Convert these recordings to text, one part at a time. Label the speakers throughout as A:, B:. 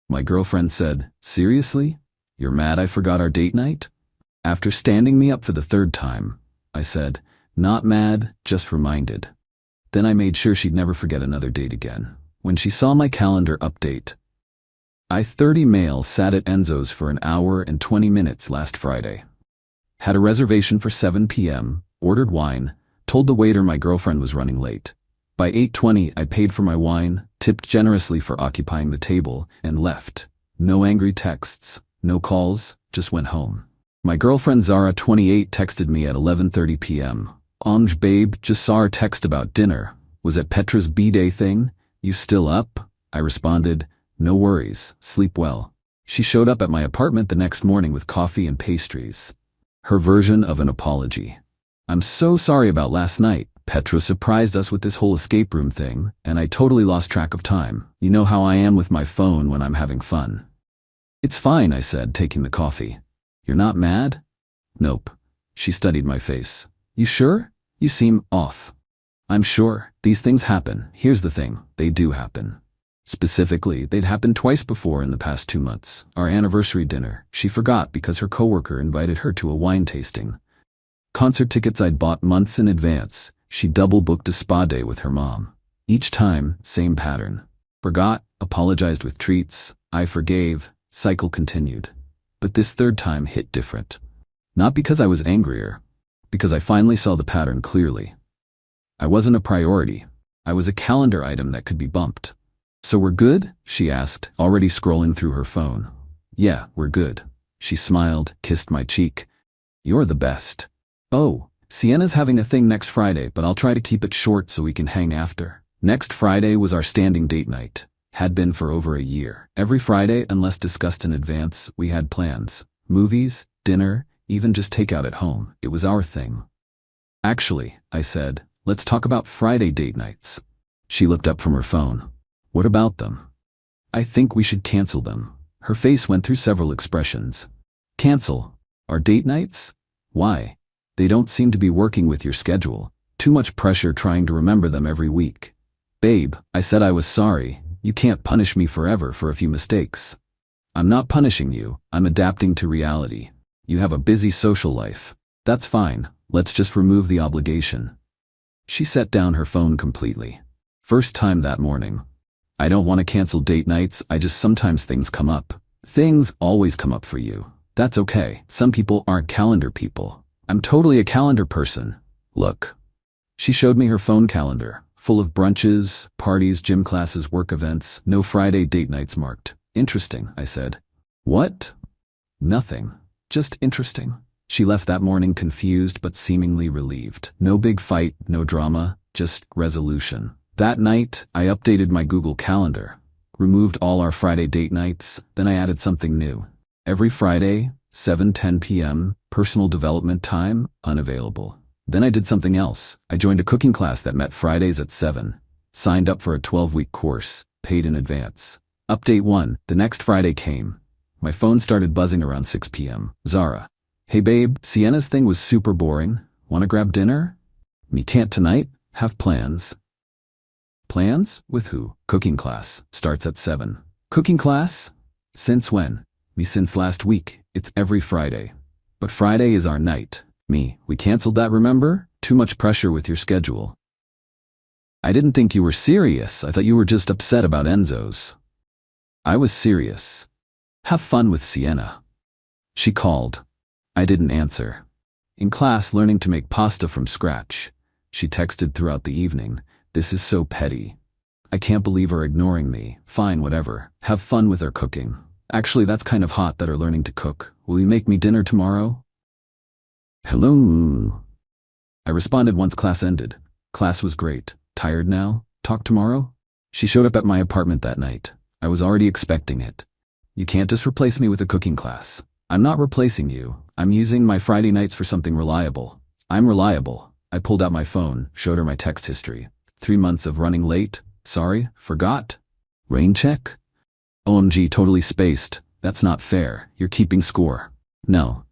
A: My girlfriend said, "Seriously? You're mad I forgot our date night?" After standing me up for the third time, I said, "Not mad, just reminded." Then I made sure she'd never forget another date again. When she saw my calendar update, I-30 male sat at Enzo's for an hour and 20 minutes last Friday. Had a reservation for 7 p.m., ordered wine, told the waiter my girlfriend was running late. By 8:20, I paid for my wine, tipped generously for occupying the table, and left. No angry texts, no calls, just went home. My girlfriend Zara, 28, texted me at 11:30 p.m. Babe, just saw her text about dinner. Was it Petra's B-day thing? You still up?" I responded, "No worries, sleep well." She showed up at my apartment the next morning with coffee and pastries. Her version of an apology. "I'm so sorry about last night. Petra surprised us with this whole escape room thing, and I totally lost track of time. You know how I am with my phone when I'm having fun." "It's fine," I said, taking the coffee. "You're not mad?" "Nope." She studied my face. "You sure? You seem off." "I'm sure. These things happen. Here's the thing, they do happen. Specifically, they'd happened twice before in the past 2 months. Our anniversary dinner, she forgot because her coworker invited her to a wine tasting. Concert tickets I'd bought months in advance. She double-booked a spa day with her mom. Each time, same pattern. Forgot, apologized with treats, I forgave, cycle continued. But this third time hit different. Not because I was angrier, because I finally saw the pattern clearly. I wasn't a priority. I was a calendar item that could be bumped. "So we're good?" she asked, already scrolling through her phone. "Yeah, we're good." She smiled, kissed my cheek. "You're the best." "Oh, Sienna's having a thing next Friday, but I'll try to keep it short so we can hang after." Next Friday was our standing date night. Had been for over a year. Every Friday, unless discussed in advance, we had plans. Movies, dinner, even just takeout at home. It was our thing. "Actually," I said, "let's talk about Friday date nights." She looked up from her phone. "What about them?" "I think we should cancel them." Her face went through several expressions. "Cancel? Our date nights? Why? They don't seem to be working with your schedule. Too much pressure trying to remember them every week." "Babe," I said I was sorry. "You can't punish me forever for a few mistakes." "I'm not punishing you. I'm adapting to reality. You have a busy social life. That's fine. Let's just remove the obligation." She set down her phone completely. First time that morning. "I don't want to cancel date nights, I just sometimes things come up." "Things always come up for you. That's okay. Some people aren't calendar people. I'm totally a calendar person. Look." She showed me her phone calendar, full of brunches, parties, gym classes, work events, no Friday date nights marked. "Interesting," I said. "What?" "Nothing. Just interesting." She left that morning confused but seemingly relieved. No big fight, no drama, just resolution. That night, I updated my Google Calendar, removed all our Friday date nights, then I added something new. Every Friday, 7:10 p.m., personal development time, unavailable. Then I did something else. I joined a cooking class that met Fridays at 7, signed up for a 12-week course, paid in advance. Update 1, the next Friday came. My phone started buzzing around 6 p.m. "Zara. Hey babe, Sienna's thing was super boring. Wanna grab dinner?" "Me can't tonight. Have plans." "Plans? With who?" "Cooking class. Starts at 7. "Cooking class? Since when?" "Me since last week. It's every Friday." "But Friday is our night." "Me, we canceled that, remember? Too much pressure with your schedule." "I didn't think you were serious. I thought you were just upset about Enzo's." "I was serious. Have fun with Sienna." She called. I didn't answer. In class, learning to make pasta from scratch. She texted throughout the evening. "This is so petty. I can't believe her ignoring me. Fine, whatever. Have fun with her cooking. Actually, that's kind of hot that her learning to cook. Will you make me dinner tomorrow?" "Hello." I responded once class ended. "Class was great. Tired now? Talk tomorrow?" She showed up at my apartment that night. I was already expecting it. "You can't just replace me with a cooking class." "I'm not replacing you. I'm using my Friday nights for something reliable." "I'm reliable." I pulled out my phone, showed her my text history. 3 months of running late. Sorry, forgot. Rain check? OMG, totally spaced. That's not fair. You're keeping score. No.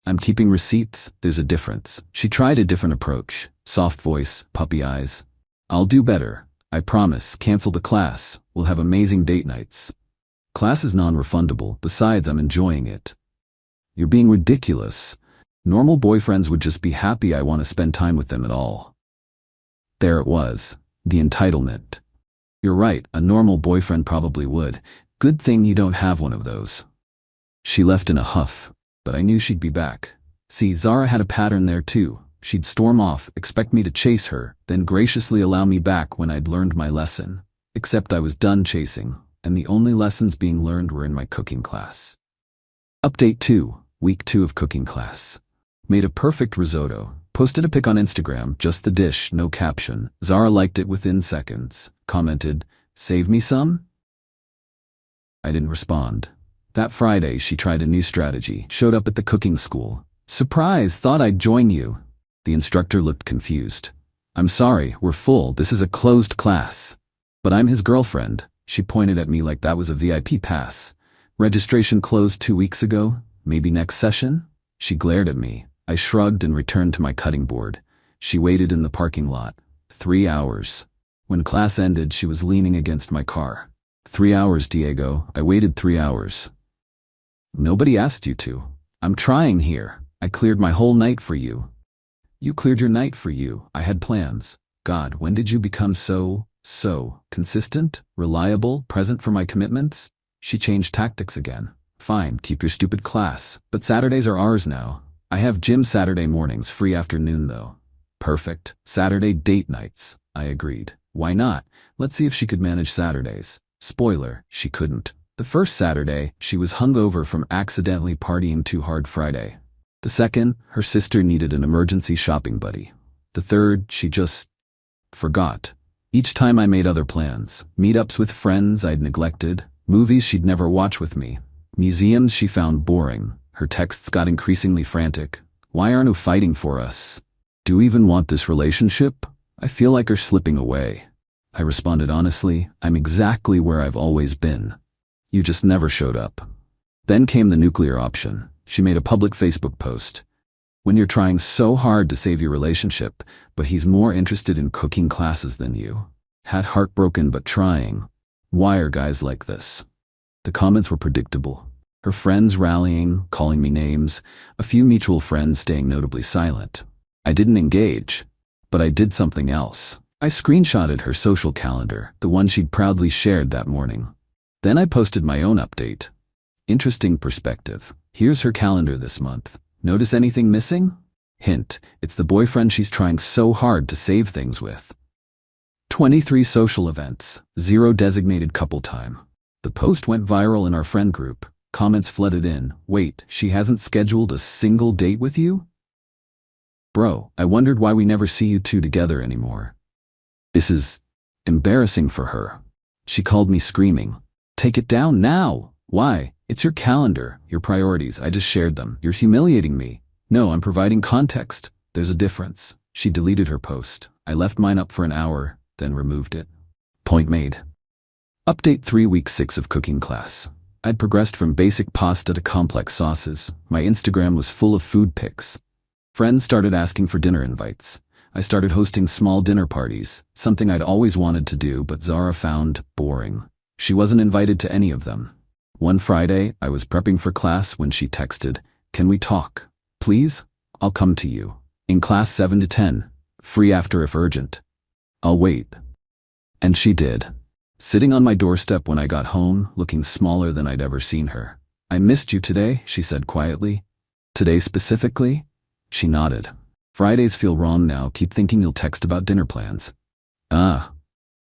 A: I'm keeping receipts. There's a difference. She tried a different approach. Soft voice, puppy eyes. "I'll do better. I promise. Cancel the class. We'll have amazing date nights." Class is non-refundable. Besides, I'm enjoying it. You're being ridiculous. Normal boyfriends would just be happy I want to spend time with them at all. There it was. The entitlement. You're right, a normal boyfriend probably would. Good thing you don't have one of those. She left in a huff, but I knew she'd be back. See, Zara had a pattern there too. She'd storm off, expect me to chase her, then graciously allow me back when I'd learned my lesson. Except I was done chasing, and the only lessons being learned were in my cooking class. Update 2, Week 2 of cooking class. Made a perfect risotto. Posted a pic on Instagram, just the dish, no caption. Zara liked it within seconds. Commented, "Save me some?" I didn't respond. That Friday, she tried a new strategy. Showed up at the cooking school. "Surprise, thought I'd join you." The instructor looked confused. "I'm sorry, we're full. This is a closed class." "But I'm his girlfriend." She pointed at me like that was a VIP pass. "Registration closed 2 weeks ago. Maybe next session?" She glared at me. I shrugged and returned to my cutting board. She waited in the parking lot. 3 hours. When class ended, she was leaning against my car. 3 hours, Diego. I waited 3 hours. Nobody asked you to. I'm trying here. I cleared my whole night for you. You cleared your night for you. I had plans. God, when did you become so consistent, reliable, present for my commitments? She changed tactics again. Fine, keep your stupid class. But Saturdays are ours now. I have gym Saturday mornings, free afternoon though. Perfect. Saturday date nights. I agreed. Why not? Let's see if she could manage Saturdays. Spoiler, she couldn't. The first Saturday, she was hungover from accidentally partying too hard Friday. The second, her sister needed an emergency shopping buddy. The third, she just forgot. Each time I made other plans. Meetups with friends I'd neglected. Movies she'd never watch with me. Museums she found boring. Her texts got increasingly frantic. Why aren't you fighting for us? Do you even want this relationship? I feel like you're slipping away. I responded honestly, I'm exactly where I've always been. You just never showed up. Then came the nuclear option. She made a public Facebook post. When you're trying so hard to save your relationship, but he's more interested in cooking classes than you. Had heartbroken but trying. Why are guys like this? The comments were predictable. Her friends rallying, calling me names, a few mutual friends staying notably silent. I didn't engage, but I did something else. I screenshotted her social calendar, the one she'd proudly shared that morning. Then I posted my own update. Interesting perspective. Here's her calendar this month. Notice anything missing? Hint, it's the boyfriend she's trying so hard to save things with. 23 social events, 0 designated couple time. The post went viral in our friend group. Comments flooded in. Wait, she hasn't scheduled a single date with you? Bro, I wondered why we never see you two together anymore. This is embarrassing for her. She called me screaming. Take it down now. Why? It's your calendar, your priorities. I just shared them. You're humiliating me. No, I'm providing context. There's a difference. She deleted her post. I left mine up for an hour, then removed it. Point made. Update 3 Week 6 of cooking class. I'd progressed from basic pasta to complex sauces. My Instagram was full of food pics. Friends started asking for dinner invites. I started hosting small dinner parties, something I'd always wanted to do but Zara found boring. She wasn't invited to any of them. One Friday, I was prepping for class when she texted, "Can we talk? Please? I'll come to you. In class 7 to 10. Free after if urgent. I'll wait." And she did. Sitting on my doorstep when I got home, looking smaller than I'd ever seen her. "I missed you today," she said quietly. "Today specifically?" She nodded. "Fridays feel wrong now. Keep thinking you'll text about dinner plans." "Ah.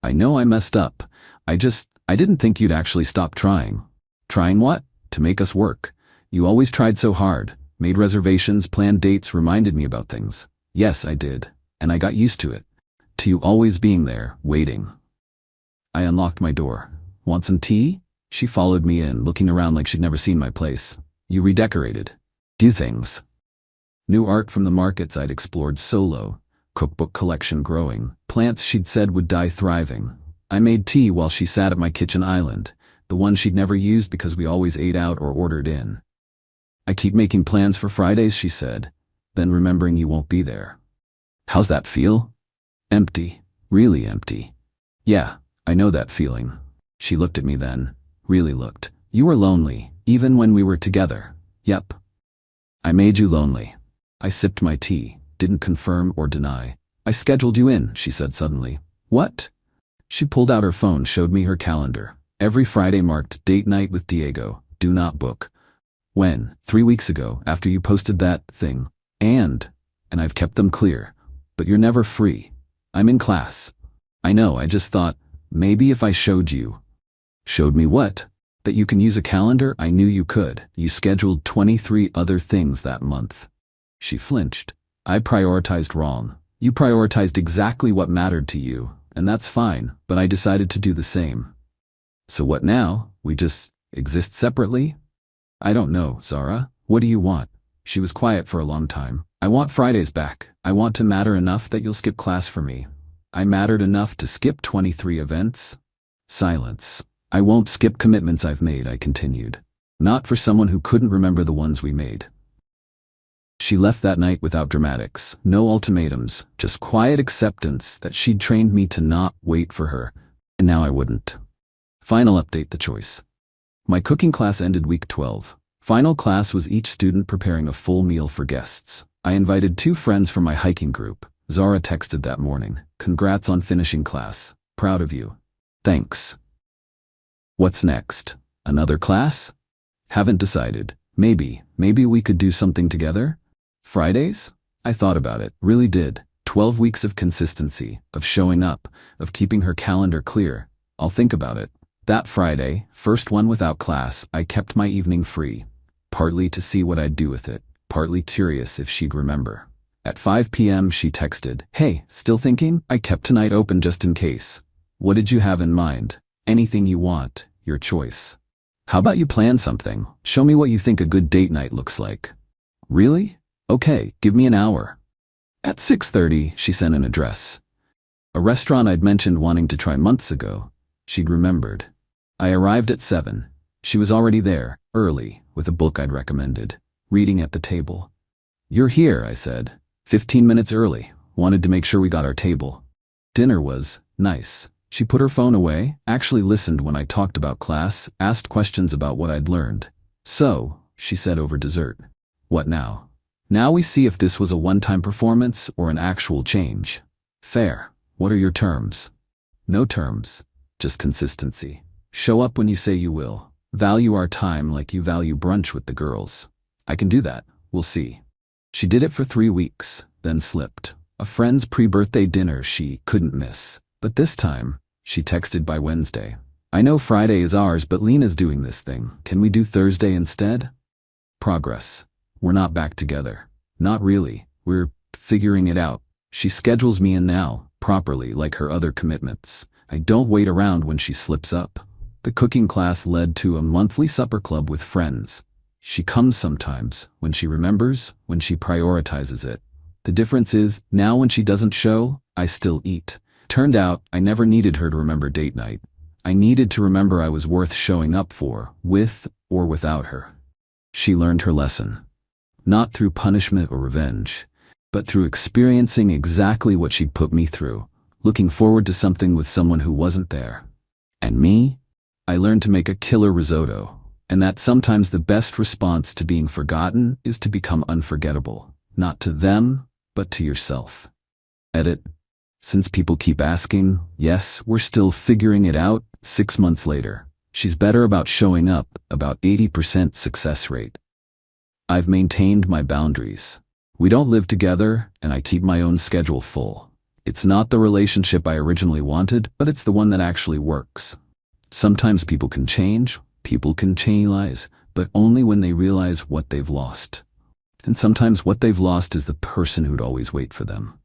A: I know I messed up. I didn't think you'd actually stop trying." "Trying what?" "To make us work. You always tried so hard. Made reservations, planned dates, reminded me about things." "Yes, I did. And I got used to it. To you always being there, waiting." I unlocked my door. "Want some tea?" She followed me in, looking around like she'd never seen my place. "You redecorated." "Do things." New art from the markets I'd explored solo. Cookbook collection growing. Plants she'd said would die thriving. I made tea while she sat at my kitchen island, the one she'd never used because we always ate out or ordered in. "I keep making plans for Fridays," she said, then remembering you won't be there. "How's that feel?" "Empty. Really empty." "Yeah, I know that feeling." She looked at me then, really looked. You were lonely, even when we were together. Yep. I made you lonely. I sipped my tea, didn't confirm or deny. I scheduled you in, she said suddenly. What? She pulled out her phone, showed me her calendar. Every Friday marked date night with Diego, do not book. When? 3 weeks ago, after you posted that thing. And I've kept them clear. But you're never free. I'm in class. I know, I just thought, maybe if I showed you. Showed me what? That you can use a calendar? I knew you could. You scheduled 23 other things that month. She flinched. I prioritized wrong. You prioritized exactly what mattered to you, and that's fine, but I decided to do the same. So what now? We just exist separately? I don't know, Zara. What do you want? She was quiet for a long time. I want Fridays back. I want to matter enough that you'll skip class for me. I mattered enough to skip 23 events? Silence. I won't skip commitments I've made, I continued. Not for someone who couldn't remember the ones we made. She left that night without dramatics, no ultimatums, just quiet acceptance that she'd trained me to not wait for her, and now I wouldn't. Final update: the choice. My cooking class ended week 12. Final class was each student preparing a full meal for guests. I invited 2 friends from my hiking group. Zara texted that morning. Congrats on finishing class. Proud of you. Thanks. What's next? Another class? Haven't decided. Maybe we could do something together? Fridays? I thought about it, really did. 12 weeks of consistency, of showing up, of keeping her calendar clear. I'll think about it. That Friday, first one without class, I kept my evening free. Partly to see what I'd do with it, partly curious if she'd remember. At 5 p.m. she texted, "Hey, still thinking? I kept tonight open just in case. What did you have in mind? Anything you want, your choice. How about you plan something? Show me what you think a good date night looks like." Really? Okay, give me an hour. At 6:30, she sent an address. A restaurant I'd mentioned wanting to try months ago. She'd remembered. I arrived at 7. She was already there, early, with a book I'd recommended, reading at the table. "You're here," I said. 15 minutes early. Wanted to make sure we got our table. Dinner was nice. She put her phone away, actually listened when I talked about class, asked questions about what I'd learned. "So," she said over dessert. "What now? Now we see if this was a one-time performance or an actual change. Fair. What are your terms?" No terms. Just consistency. Show up when you say you will. Value our time like you value brunch with the girls. I can do that. We'll see. She did it for 3 weeks, then slipped. A friend's pre-birthday dinner she couldn't miss. But this time, she texted by Wednesday. "I know Friday is ours, but Lena's doing this thing. Can we do Thursday instead?" Progress. We're not back together. Not really. We're figuring it out. She schedules me in now, properly, like her other commitments. I don't wait around when she slips up. The cooking class led to a monthly supper club with friends. She comes sometimes, when she remembers, when she prioritizes it. The difference is, now when she doesn't show, I still eat. Turned out, I never needed her to remember date night. I needed to remember I was worth showing up for, with or without her. She learned her lesson. Not through punishment or revenge, but through experiencing exactly what she'd put me through, looking forward to something with someone who wasn't there. And me? I learned to make a killer risotto, and that sometimes the best response to being forgotten is to become unforgettable, not to them, but to yourself. Edit. Since people keep asking, yes, we're still figuring it out. 6 months later. She's better about showing up, about 80% success rate. I've maintained my boundaries. We don't live together, and I keep my own schedule full. It's not the relationship I originally wanted, but it's the one that actually works. Sometimes people can change, but only when they realize what they've lost. And sometimes what they've lost is the person who'd always wait for them.